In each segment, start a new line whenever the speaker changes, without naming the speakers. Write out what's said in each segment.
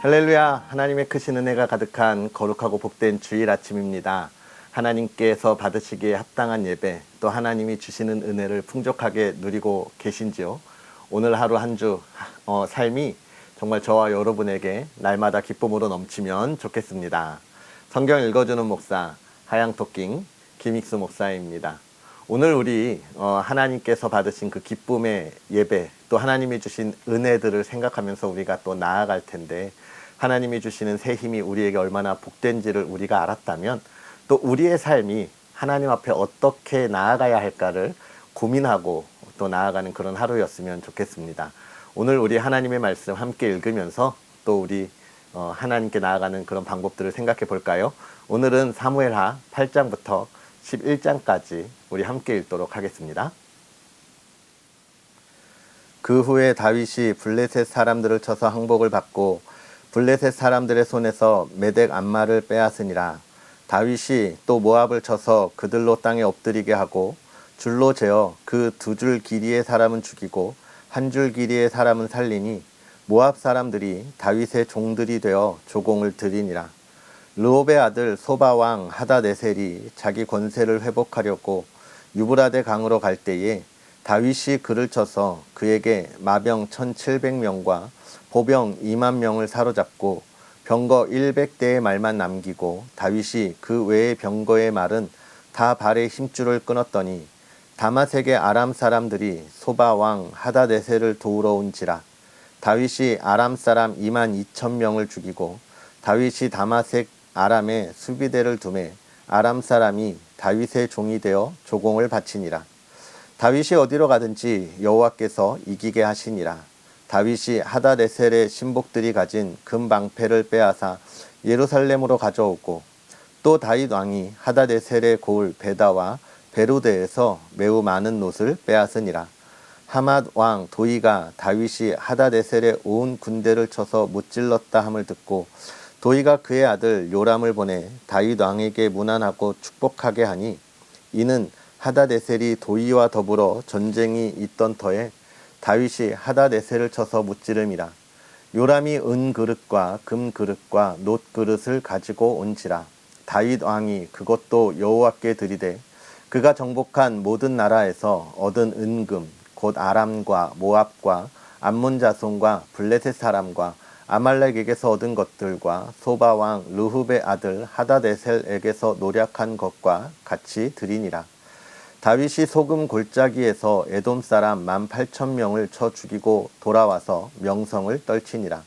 할렐루야. 하나님의 크신 은혜가 가득한 거룩하고 복된 주일 아침입니다. 하나님께서 받으시기에 합당한 예배, 또 하나님이 주시는 은혜를 풍족하게 누리고 계신지요? 오늘 하루 한 주 삶이 정말 저와 여러분에게 날마다 기쁨으로 넘치면 좋겠습니다. 성경 읽어주는 목사 하양토킹 김익수 목사입니다. 오늘 우리 하나님께서 받으신 그 기쁨의 예배, 또 하나님이 주신 은혜들을 생각하면서 우리가 또 나아갈 텐데, 하나님이 주시는 새 힘이 우리에게 얼마나 복된지를 우리가 알았다면, 또 우리의 삶이 하나님 앞에 어떻게 나아가야 할까를 고민하고 또 나아가는 그런 하루였으면 좋겠습니다. 오늘 우리 하나님의 말씀 함께 읽으면서 또 우리 하나님께 나아가는 그런 방법들을 생각해 볼까요? 오늘은 사무엘하 8장부터 11장까지 우리 함께 읽도록 하겠습니다. 그 후에 다윗이 블레셋 사람들을 쳐서 항복을 받고 블레셋 사람들의 손에서 메덱 암마를 빼앗으니라. 다윗이 또 모압을 쳐서 그들로 땅에 엎드리게 하고 줄로 재어 그 2줄 길이의 사람은 죽이고 1줄 길이의 사람은 살리니 모압 사람들이 다윗의 종들이 되어 조공을 드리니라. 르홉의 아들 소바왕 하다네셀이 자기 권세를 회복하려고 유브라데 강으로 갈 때에 다윗이 그를 쳐서 그에게 마병 1700명과 보병 2만 명을 사로잡고 병거 100대의 말만 남기고 다윗이 그 외의 병거의 말은 다 발의 힘줄을 끊었더니 다마색의 아람 사람들이 소바왕 하다네셀을 도우러 온지라. 다윗이 아람 사람 2만 2천 명을 죽이고 다윗이 다마색 아람에 수비대를 두매 아람 사람이 다윗의 종이 되어 조공을 바치니라. 다윗이 어디로 가든지 여호와께서 이기게 하시니라. 다윗이 하다네셀의 신복들이 가진 금방패를 빼앗아 예루살렘으로 가져오고 또 다윗 왕이 하다네셀의 고을 베다와 베로데에서 매우 많은 놋을 빼앗으니라. 하맛 왕 도이가 다윗이 하다네셀의 온 군대를 쳐서 무찔렀다 함을 듣고 도이가 그의 아들 요람을 보내 다윗 왕에게 문안하고 축복하게 하니 이는 하다네셀이 도이와 더불어 전쟁이 있던 터에 다윗이 하다네셀을 쳐서 무찌름이라. 요람이 은그릇과 금그릇과 놋그릇을 가지고 온지라. 다윗 왕이 그것도 여호와께 드리되 그가 정복한 모든 나라에서 얻은 은금 곧 아람과 모압과 암몬 자손과 블레셋 사람과 아말렉에게서 얻은 것들과 소바왕 르홉의 아들 하다네셀에게서 노력한 것과 같이 드리니라. 다윗이 소금 골짜기에서 에돔 사람 18,000명을 쳐 죽이고 돌아와서 명성을 떨치니라.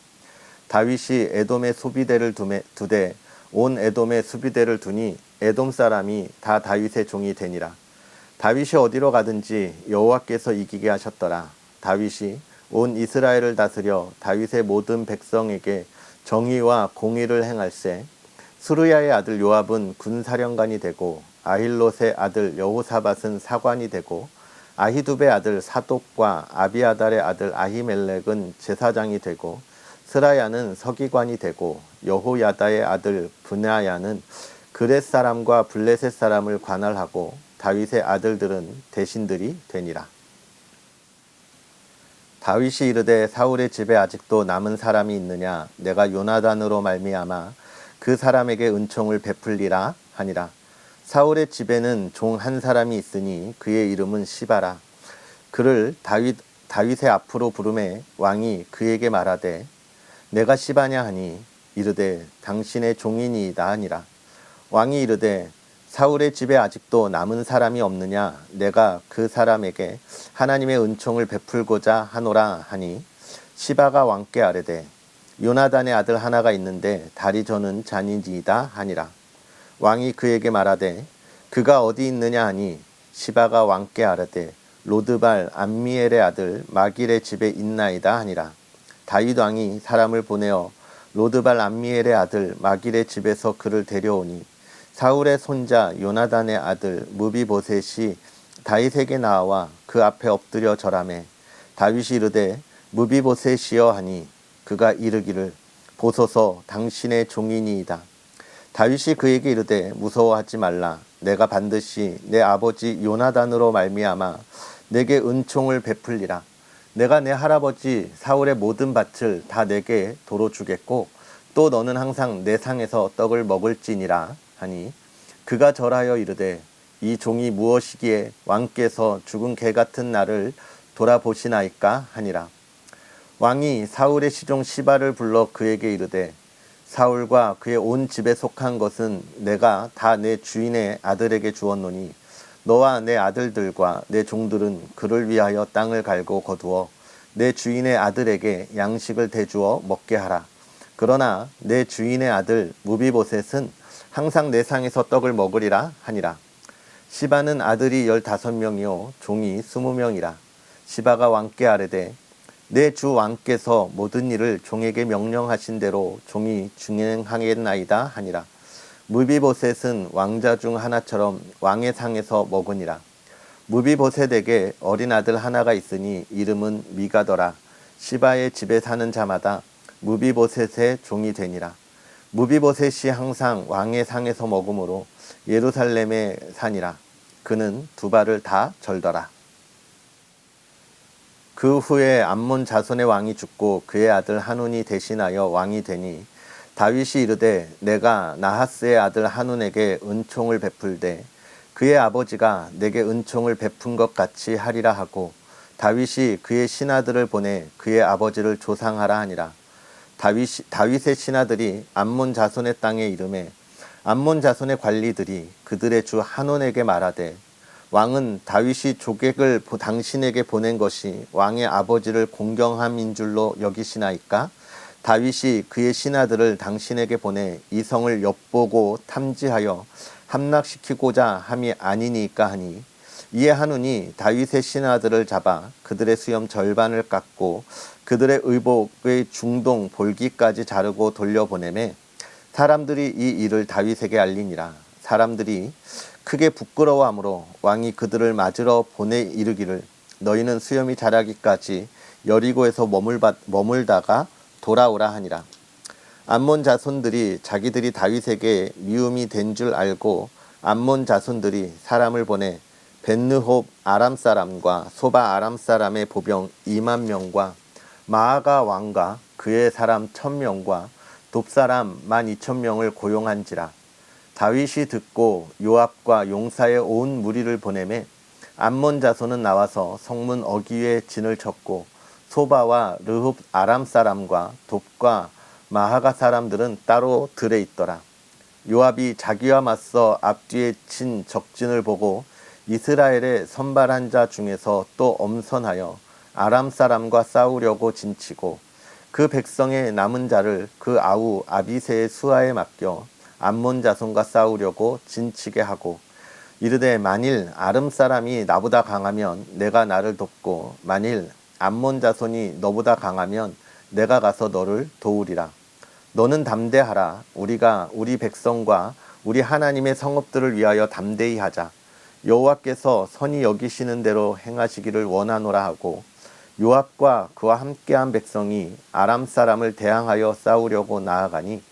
다윗이 에돔의 수비대를 두되 온 에돔의 수비대를 두니 에돔 사람이 다 다윗의 종이 되니라. 다윗이 어디로 가든지 여호와께서 이기게 하셨더라. 다윗이 온 이스라엘을 다스려 다윗의 모든 백성에게 정의와 공의를 행할세. 스루야의 아들 요압은 군사령관이 되고 아힐롯의 아들 여호사밧은 사관이 되고 아히두베의 아들 사독과 아비아달의 아들 아히멜렉은 제사장이 되고 스라야는 서기관이 되고 여호야다의 아들 브나야는 그렛 사람과 블레셋 사람을 관할하고 다윗의 아들들은 대신들이 되니라. 다윗이 이르되 사울의 집에 아직도 남은 사람이 있느냐? 내가 요나단으로 말미암아 그 사람에게 은총을 베풀리라 하니라. 사울의 집에는 종 한 사람이 있으니 그의 이름은 시바라. 그를 다윗의 앞으로 부르매 왕이 그에게 말하되 내가 시바냐 하니 이르되 당신의 종이니이다 하니라. 왕이 이르되 사울의 집에 아직도 남은 사람이 없느냐? 내가 그 사람에게 하나님의 은총을 베풀고자 하노라 하니 시바가 왕께 아뢰되 요나단의 아들 하나가 있는데 다리 저는 자니이다 하니라. 왕이 그에게 말하되 그가 어디 있느냐 하니 시바가 왕께 아뢰되 로드발 암미엘의 아들 마길의 집에 있나이다 하니라. 다윗 왕이 사람을 보내어 로드발 암미엘의 아들 마길의 집에서 그를 데려오니 사울의 손자 요나단의 아들 무비보셋이 다윗에게 나와 그 앞에 엎드려 절하매 다윗이 이르되 무비보셋이여 하니 그가 이르기를 보소서 당신의 종이니이다. 다윗이 그에게 이르되 무서워하지 말라. 내가 반드시 내 아버지 요나단으로 말미암아 내게 은총을 베풀리라. 내가 내 할아버지 사울의 모든 밭을 다 내게 도로 주겠고 또 너는 항상 내 상에서 떡을 먹을지니라 하니 그가 절하여 이르되 이 종이 무엇이기에 왕께서 죽은 개 같은 나를 돌아보시나이까 하니라. 왕이 사울의 시종 시바를 불러 그에게 이르되 사울과 그의 온 집에 속한 것은 내가 다 내 주인의 아들에게 주었노니 너와 내 아들들과 내 종들은 그를 위하여 땅을 갈고 거두어 내 주인의 아들에게 양식을 대주어 먹게 하라. 그러나 내 주인의 아들 무비보셋은 항상 내 상에서 떡을 먹으리라 하니라. 시바는 아들이 15명이요 종이 20명이라. 시바가 왕께 아뢰되 내 주 왕께서 모든 일을 종에게 명령하신 대로 종이 준행하겠나이다 하니라. 무비보셋은 왕자 중 하나처럼 왕의 상에서 먹으니라. 무비보셋에게 어린 아들 하나가 있으니 이름은 미가더라. 시바의 집에 사는 자마다 무비보셋의 종이 되니라. 무비보셋이 항상 왕의 상에서 먹으므로 예루살렘에 사니라. 그는 두 발을 다 절더라. 그 후에 암몬 자손의 왕이 죽고 그의 아들 한운이 대신하여 왕이 되니 다윗이 이르되 내가 나하스의 아들 한운에게 은총을 베풀되 그의 아버지가 내게 은총을 베푼 것 같이 하리라 하고 다윗이 그의 신하들을 보내 그의 아버지를 조상하라 하니라. 다윗의 신하들이 암몬 자손의 땅에 이르매 암몬 자손의 관리들이 그들의 주 한온에게 말하되 왕은 다윗이 조객을 당신에게 보낸 것이 왕의 아버지를 공경함인 줄로 여기시나이까? 다윗이 그의 신하들을 당신에게 보내 이 성을 엿보고 탐지하여 함락시키고자 함이 아니니까 하니 이에 한운이 다윗의 신하들을 잡아 그들의 수염 절반을 깎고 그들의 의복의 중동 볼기까지 자르고 돌려보내매 사람들이 이 일을 다윗에게 알리니라. 사람들이 크게 부끄러워하므로 왕이 그들을 맞으러 보내 이르기를 너희는 수염이 자라기까지 여리고에서 머물다가 돌아오라 하니라. 암몬 자손들이 자기들이 다윗에게 미움이 된 줄 알고 암몬 자손들이 사람을 보내 벳느홉 아람 사람과 소바 아람 사람의 보병 2만 명과 마아가 왕과 그의 사람 1000명과 돕사람 12,000명을 고용한지라. 다윗이 듣고 요압과 용사의 온 무리를 보내매 암몬 자손은 나와서 성문 어귀에 진을 쳤고 소바와 르흡 아람 사람과 돕과 마하가 사람들은 따로 들에 있더라. 요압이 자기와 맞서 앞뒤에 친 적진을 보고 이스라엘의 선발한 자 중에서 또 엄선하여 아람 사람과 싸우려고 진치고 그 백성의 남은 자를 그 아우 아비새의 수하에 맡겨 암몬 자손과 싸우려고 진치게 하고 이르되 만일 아름 사람이 나보다 강하면 내가 나를 돕고 만일 암몬 자손이 너보다 강하면 내가 가서 너를 도우리라. 너는 담대하라. 우리가 우리 백성과 우리 하나님의 성읍들을 위하여 담대히 하자. 여호와께서 선히 여기시는 대로 행하시기를 원하노라 하고 요압과 그와 함께한 백성이 아람 사람을 대항하여 싸우려고 나아가니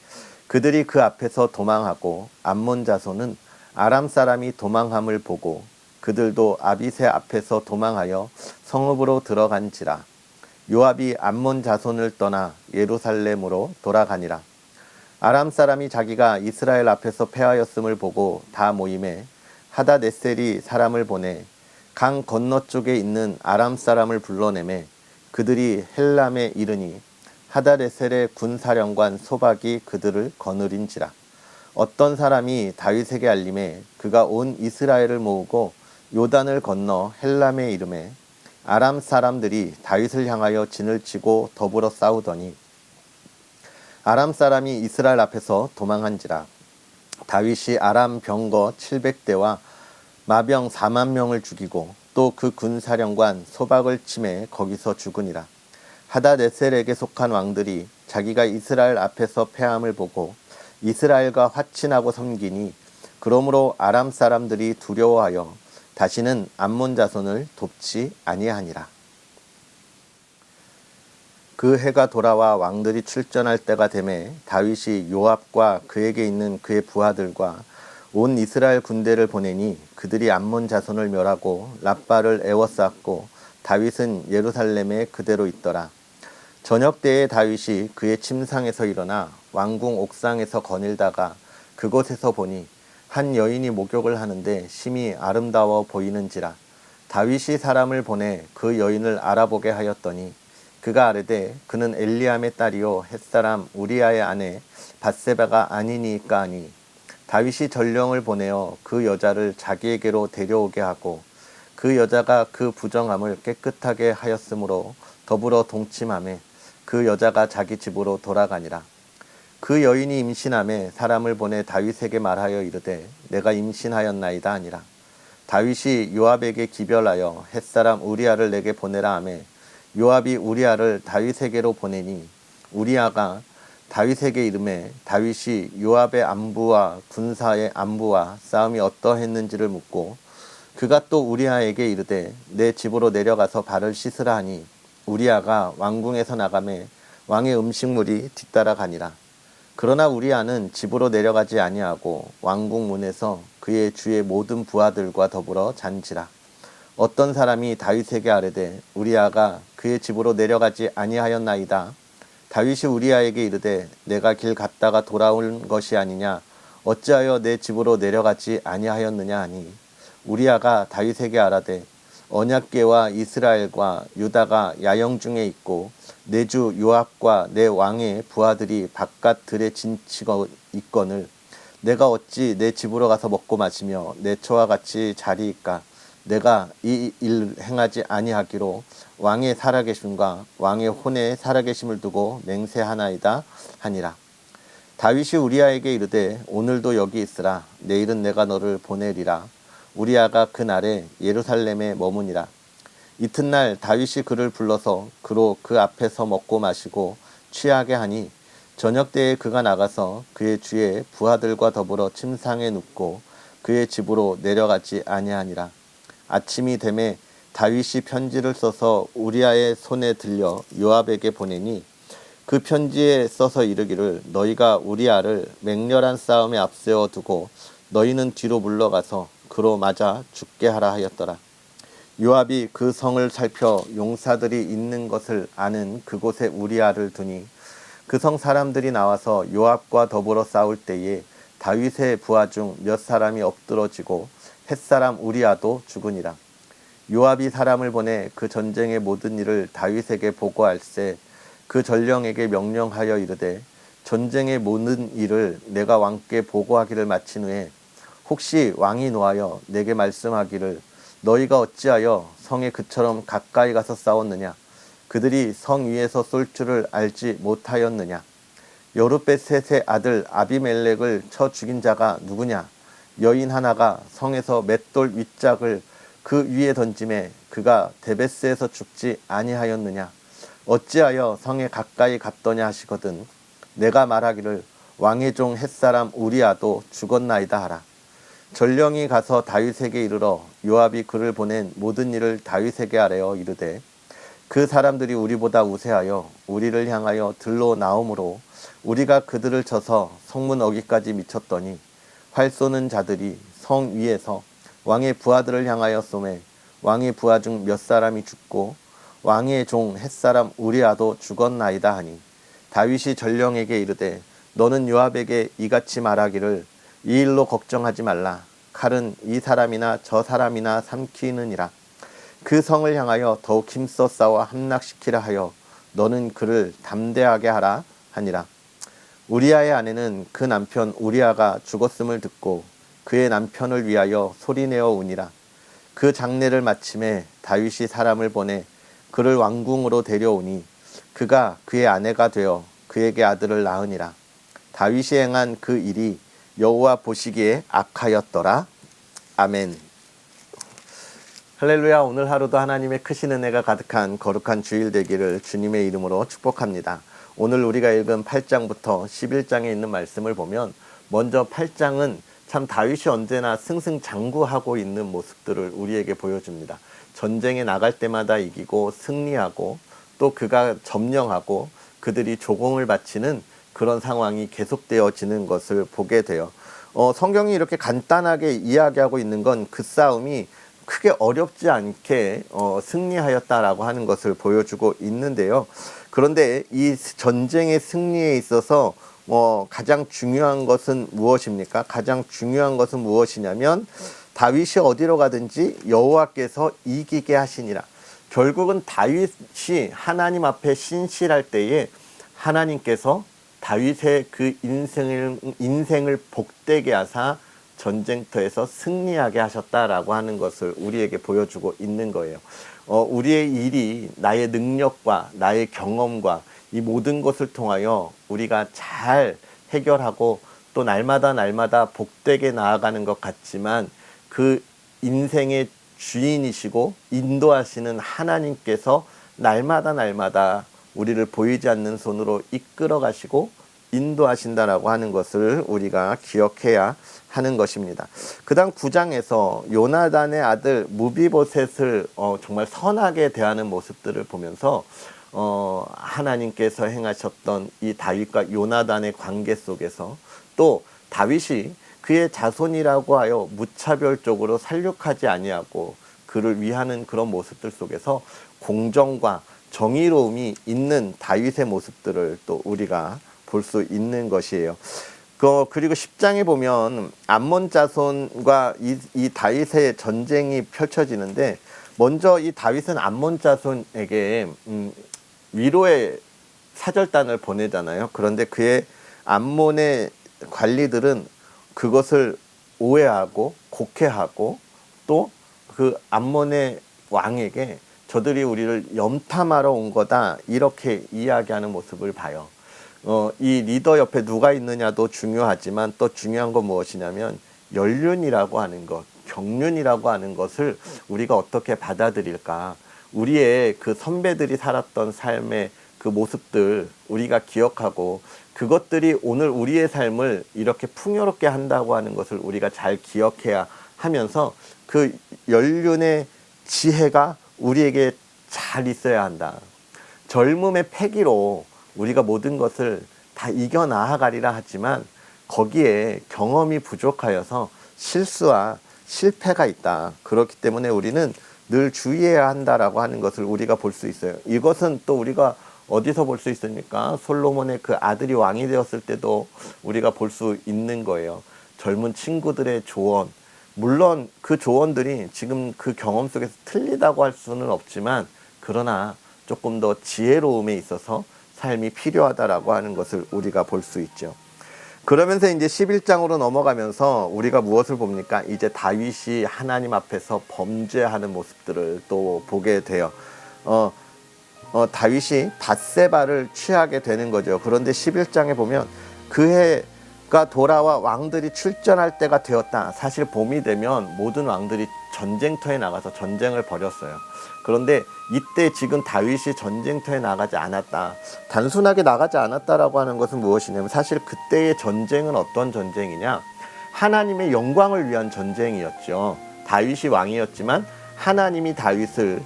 그들이 그 앞에서 도망하고 암몬 자손은 아람 사람이 도망함을 보고 그들도 아비새 앞에서 도망하여 성읍으로 들어간지라. 요압이 암몬 자손을 떠나 예루살렘으로 돌아가니라. 아람 사람이 자기가 이스라엘 앞에서 패하였음을 보고 다 모임에 하다네셀이 사람을 보내 강 건너쪽에 있는 아람 사람을 불러내매 그들이 헬람에 이르니 하다네셀의 군사령관 소박이 그들을 거느린지라. 어떤 사람이 다윗에게 알림해 그가 온 이스라엘을 모으고 요단을 건너 헬람에 이르매 아람 사람들이 다윗을 향하여 진을 치고 더불어 싸우더니 아람 사람이 이스라엘 앞에서 도망한지라. 다윗이 아람 병거 700대와 마병 4만 명을 죽이고 또 그 군사령관 소박을 치매 거기서 죽으니라. 하다네셀에게 속한 왕들이 자기가 이스라엘 앞에서 패함을 보고 이스라엘과 화친하고 섬기니 그러므로 아람 사람들이 두려워하여 다시는 암몬 자손을 돕지 아니하니라. 그 해가 돌아와 왕들이 출전할 때가 되매 다윗이 요압과 그에게 있는 그의 부하들과 온 이스라엘 군대를 보내니 그들이 암몬 자손을 멸하고 랍바를 에워쌌고 다윗은 예루살렘에 그대로 있더라. 저녁 때에 다윗이 그의 침상에서 일어나 왕궁 옥상에서 거닐다가 그곳에서 보니 한 여인이 목욕을 하는데 심히 아름다워 보이는지라. 다윗이 사람을 보내 그 여인을 알아보게 하였더니 그가 아뢰되 그는 엘리암의 딸이요 햇사람 우리아의 아내 밧세바가 아니니까 하니, 다윗이 전령을 보내어 그 여자를 자기에게로 데려오게 하고 그 여자가 그 부정함을 깨끗하게 하였으므로 더불어 동침하매 그 여자가 자기 집으로 돌아가니라. 그 여인이 임신함에 사람을 보내 다윗에게 말하여 이르되 내가 임신하였나이다 하니라. 다윗이 요압에게 기별하여 햇사람 우리아를 내게 보내라 하매 요압이 우리아를 다윗에게로 보내니 우리아가 다윗에게 이르매 다윗이 요압의 안부와 군사의 안부와 싸움이 어떠했는지를 묻고 그가 또 우리아에게 이르되 내 집으로 내려가서 발을 씻으라 하니 우리아가 왕궁에서 나가매 왕의 음식물이 뒤따라 가니라. 그러나 우리아는 집으로 내려가지 아니하고 왕궁 문에서 그의 주의 모든 부하들과 더불어 잔지라. 어떤 사람이 다윗에게 아뢰되 우리아가 그의 집으로 내려가지 아니하였나이다. 다윗이 우리아에게 이르되 내가 길 갔다가 돌아온 것이 아니냐, 어찌하여 내 집으로 내려가지 아니하였느냐 하니 우리아가 다윗에게 아뢰되 언약궤와 이스라엘과 유다가 야영 중에 있고 내 주 요압과 내 왕의 부하들이 바깥 들에 진치고 있거늘 내가 어찌 내 집으로 가서 먹고 마시며 내 처와 같이 자리이까. 내가 이 일 행하지 아니하기로 왕의 살아계심과 왕의 혼의 살아계심을 두고 맹세하나이다 하니라. 다윗이 우리아에게 이르되 오늘도 여기 있으라. 내일은 내가 너를 보내리라. 우리아가 그날에 예루살렘에 머무니라. 이튿날 다윗이 그를 불러서 그로 그 앞에서 먹고 마시고 취하게 하니 저녁 때에 그가 나가서 그의 주의 부하들과 더불어 침상에 눕고 그의 집으로 내려가지 아니하니라. 아침이 되매 다윗이 편지를 써서 우리아의 손에 들려 요압에게 보내니 그 편지에 써서 이르기를 너희가 우리아를 맹렬한 싸움에 앞세워 두고 너희는 뒤로 물러가서 그로 맞아 죽게 하라 하였더라. 요압이 그 성을 살펴 용사들이 있는 것을 아는 그곳에 우리아를 두니 그 성 사람들이 나와서 요압과 더불어 싸울 때에 다윗의 부하 중 몇 사람이 엎드러지고 햇사람 우리아도 죽으니라. 요압이 사람을 보내 그 전쟁의 모든 일을 다윗에게 보고할세 그 전령에게 명령하여 이르되 전쟁의 모든 일을 내가 왕께 보고하기를 마친 후에 혹시 왕이 노하여 내게 말씀하기를 너희가 어찌하여 성에 그처럼 가까이 가서 싸웠느냐, 그들이 성 위에서 쏠 줄을 알지 못하였느냐, 여룻베셋의 아들 아비멜렉을 쳐 죽인 자가 누구냐, 여인 하나가 성에서 맷돌 윗짝을 그 위에 던짐에 그가 데베스에서 죽지 아니하였느냐, 어찌하여 성에 가까이 갔더냐 하시거든 내가 말하기를 왕의 종 햇사람 우리아도 죽었나이다 하라. 전령이 가서 다윗에게 이르러 요압이 그를 보낸 모든 일을 다윗에게 아뢰어 이르되 그 사람들이 우리보다 우세하여 우리를 향하여 들러 나오므로 우리가 그들을 쳐서 성문 어기까지 미쳤더니 활 쏘는 자들이 성 위에서 왕의 부하들을 향하여 쏘매 왕의 부하 중 몇 사람이 죽고 왕의 종 햇사람 우리아도 죽었나이다 하니 다윗이 전령에게 이르되 너는 요압에게 이같이 말하기를 이 일로 걱정하지 말라. 칼은 이 사람이나 저 사람이나 삼키느니라. 그 성을 향하여 더욱 힘써 싸워 함락시키라 하여 너는 그를 담대하게 하라 하니라. 우리아의 아내는 그 남편 우리아가 죽었음을 듣고 그의 남편을 위하여 소리내어 우니라. 그 장례를 마침에 다윗이 사람을 보내 그를 왕궁으로 데려오니 그가 그의 아내가 되어 그에게 아들을 낳으니라. 다윗이 행한 그 일이 여호와 보시기에 악하였더라. 아멘. 할렐루야. 오늘 하루도 하나님의 크신 은혜가 가득한 거룩한 주일 되기를 주님의 이름으로 축복합니다. 오늘 우리가 읽은 8장부터 11장에 있는 말씀을 보면 먼저 8장은 참 다윗이 언제나 승승장구하고 있는 모습들을 우리에게 보여줍니다. 전쟁에 나갈 때마다 이기고 승리하고 또 그가 점령하고 그들이 조공을 바치는 그런 상황이 계속되어지는 것을 보게 돼요. 성경이 이렇게 간단하게 이야기하고 있는 건 그 싸움이 크게 어렵지 않게 승리하였다라고 하는 것을 보여주고 있는데요. 그런데 이 전쟁의 승리에 있어서 가장 중요한 것은 무엇입니까? 가장 중요한 것은 무엇이냐면 다윗이 어디로 가든지 여호와께서 이기게 하시니라. 결국은 다윗이 하나님 앞에 신실할 때에 하나님께서 다윗의 그 인생을 복되게 하사 전쟁터에서 승리하게 하셨다라고 하는 것을 우리에게 보여주고 있는 거예요. 우리의 일이 나의 능력과 나의 경험과 이 모든 것을 통하여 우리가 잘 해결하고 또 날마다 복되게 나아가는 것 같지만 그 인생의 주인이시고 인도하시는 하나님께서 날마다 우리를 보이지 않는 손으로 이끌어 가시고 인도하신다라고 하는 것을 우리가 기억해야 하는 것입니다. 그 다음 9장에서 요나단의 아들 무비보셋을 정말 선하게 대하는 모습들을 보면서 하나님께서 행하셨던 이 다윗과 요나단의 관계 속에서 또 다윗이 그의 자손이라고 하여 무차별적으로 살육하지 아니하고 그를 위하는 그런 모습들 속에서 공정과 정의로움이 있는 다윗의 모습들을 또 우리가 볼 수 있는 것이에요. 그리고 10장에 보면 암몬 자손과 이 다윗의 전쟁이 펼쳐지는데 먼저 이 다윗은 암몬 자손에게 위로의 사절단을 보내잖아요. 그런데 그의 암몬의 관리들은 그것을 오해하고 곡해하고 또 그 암몬의 왕에게 저들이 우리를 염탐하러 온 거다 이렇게 이야기하는 모습을 봐요. 이 리더 옆에 누가 있느냐도 중요하지만 또 중요한 건 무엇이냐면 연륜이라고 하는 것, 경륜이라고 하는 것을 우리가 어떻게 받아들일까. 우리의 그 선배들이 살았던 삶의 그 모습들 우리가 기억하고 그것들이 오늘 우리의 삶을 이렇게 풍요롭게 한다고 하는 것을 우리가 잘 기억해야 하면서 그 연륜의 지혜가 우리에게 잘 있어야 한다. 젊음의 패기로 우리가 모든 것을 다 이겨 나아가리라 하지만 거기에 경험이 부족하여서 실수와 실패가 있다. 그렇기 때문에 우리는 늘 주의해야 한다라고 하는 것을 우리가 볼 수 있어요. 이것은 또 우리가 어디서 볼 수 있습니까? 솔로몬의 그 아들이 왕이 되었을 때도 우리가 볼 수 있는 거예요. 젊은 친구들의 조언. 물론 그 조언들이 지금 그 경험 속에서 틀리다고 할 수는 없지만 그러나 조금 더 지혜로움에 있어서 삶이 필요하다라고 하는 것을 우리가 볼 수 있죠. 그러면서 이제 11장으로 넘어가면서 우리가 무엇을 봅니까? 이제 다윗이 하나님 앞에서 범죄하는 모습들을 또 보게 돼요. 다윗이 밧세바를 취하게 되는 거죠. 그런데 11장에 보면 그해가 돌아와 왕들이 출전할 때가 되었다. 사실 봄이 되면 모든 왕들이 전쟁터에 나가서 전쟁을 벌였어요. 그런데 이때 지금 다윗이 전쟁터에 나가지 않았다. 단순하게 나가지 않았다라고 하는 것은 무엇이냐면 사실 그때의 전쟁은 어떤 전쟁이냐? 하나님의 영광을 위한 전쟁이었죠. 다윗이 왕이었지만 하나님이 다윗을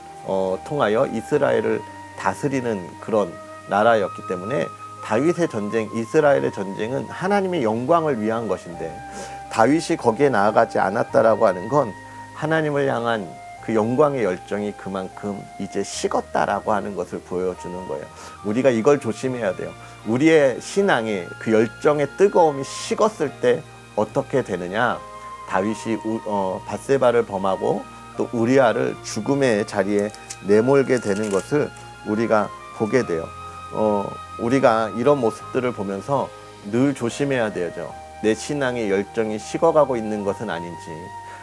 통하여 이스라엘을 다스리는 그런 나라였기 때문에 다윗의 전쟁, 이스라엘의 전쟁은 하나님의 영광을 위한 것인데 다윗이 거기에 나아가지 않았다라고 하는 건 하나님을 향한 그 영광의 열정이 그만큼 이제 식었다라고 하는 것을 보여주는 거예요. 우리가 이걸 조심해야 돼요. 우리의 신앙의 그 열정의 뜨거움이 식었을 때 어떻게 되느냐? 다윗이 밧세바를 범하고 또 우리아를 죽음의 자리에 내몰게 되는 것을 우리가 보게 돼요. 우리가 이런 모습들을 보면서 늘 조심해야 되죠. 내 신앙의 열정이 식어가고 있는 것은 아닌지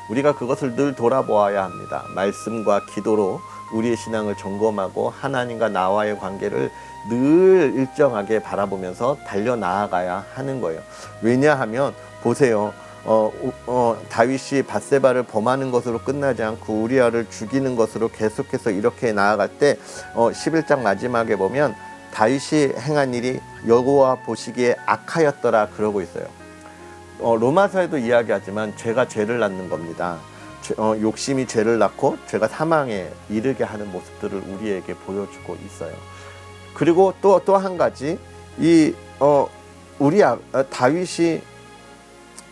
우리가 그것을 늘 돌아보아야 합니다. 말씀과 기도로 우리의 신앙을 점검하고 하나님과 나와의 관계를 늘 일정하게 바라보면서 달려나아가야 하는 거예요. 왜냐하면 보세요. 다윗이 밧세바를 범하는 것으로 끝나지 않고 우리아를 죽이는 것으로 계속해서 이렇게 나아갈 때 11장 마지막에 보면 다윗이 행한 일이 여호와 보시기에 악하였더라 그러고 있어요. 로마서에도 이야기하지만 죄가 죄를 낳는 겁니다. 욕심이 죄를 낳고 죄가 사망에 이르게 하는 모습들을 우리에게 보여주고 있어요. 그리고 또 한 가지 다윗이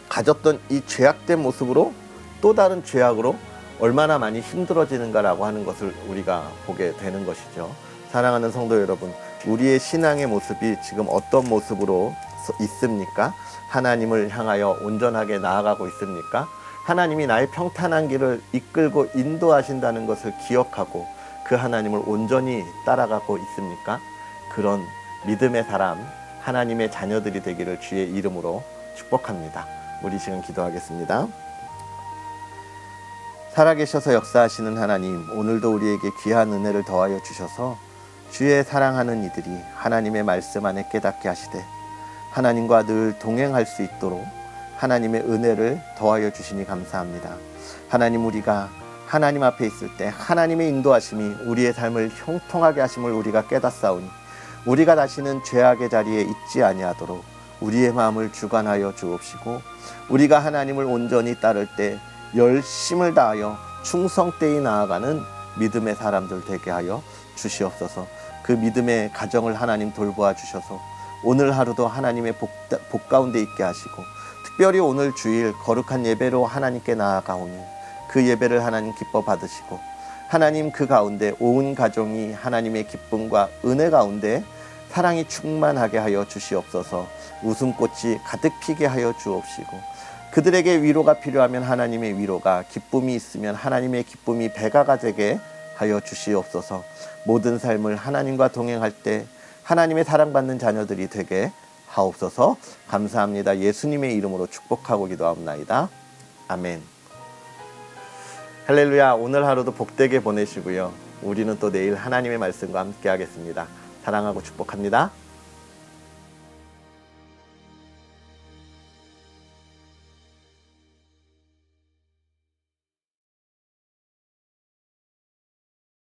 가졌던 이 죄악된 모습으로 또 다른 죄악으로 얼마나 많이 힘들어지는가라고 하는 것을 우리가 보게 되는 것이죠. 사랑하는 성도 여러분, 우리의 신앙의 모습이 지금 어떤 모습으로 있습니까? 하나님을 향하여 온전하게 나아가고 있습니까? 하나님이 나의 평탄한 길을 이끌고 인도하신다는 것을 기억하고 그 하나님을 온전히 따라가고 있습니까? 그런 믿음의 사람, 하나님의 자녀들이 되기를 주의 이름으로 축복합니다. 우리 지금 기도하겠습니다. 살아계셔서 역사하시는 하나님, 오늘도 우리에게 귀한 은혜를 더하여 주셔서 주의 사랑하는 이들이 하나님의 말씀 안에 깨닫게 하시되 하나님과 늘 동행할 수 있도록 하나님의 은혜를 더하여 주시니 감사합니다. 하나님, 우리가 하나님 앞에 있을 때 하나님의 인도하심이 우리의 삶을 형통하게 하심을 우리가 깨닫사오니 우리가 다시는 죄악의 자리에 있지 아니하도록 우리의 마음을 주관하여 주옵시고 우리가 하나님을 온전히 따를 때 열심을 다하여 충성되이 나아가는 믿음의 사람들 되게 하여 주시옵소서. 그 믿음의 가정을 하나님 돌보아 주셔서 오늘 하루도 하나님의 복 가운데 있게 하시고 특별히 오늘 주일 거룩한 예배로 하나님께 나아가오니 그 예배를 하나님 기뻐 받으시고 하나님 그 가운데 온 가정이 하나님의 기쁨과 은혜 가운데 사랑이 충만하게 하여 주시옵소서. 웃음꽃이 가득 피게 하여 주옵시고 그들에게 위로가 필요하면 하나님의 위로가, 기쁨이 있으면 하나님의 기쁨이 배가가 되게 하여 주시옵소서. 모든 삶을 하나님과 동행할 때 하나님의 사랑받는 자녀들이 되게 하옵소서. 감사합니다. 예수님의 이름으로 축복하고 기도하옵나이다. 아멘. 할렐루야. 오늘 하루도 복되게 보내시고요. 우리는 또 내일 하나님의 말씀과 함께 하겠습니다. 사랑하고 축복합니다.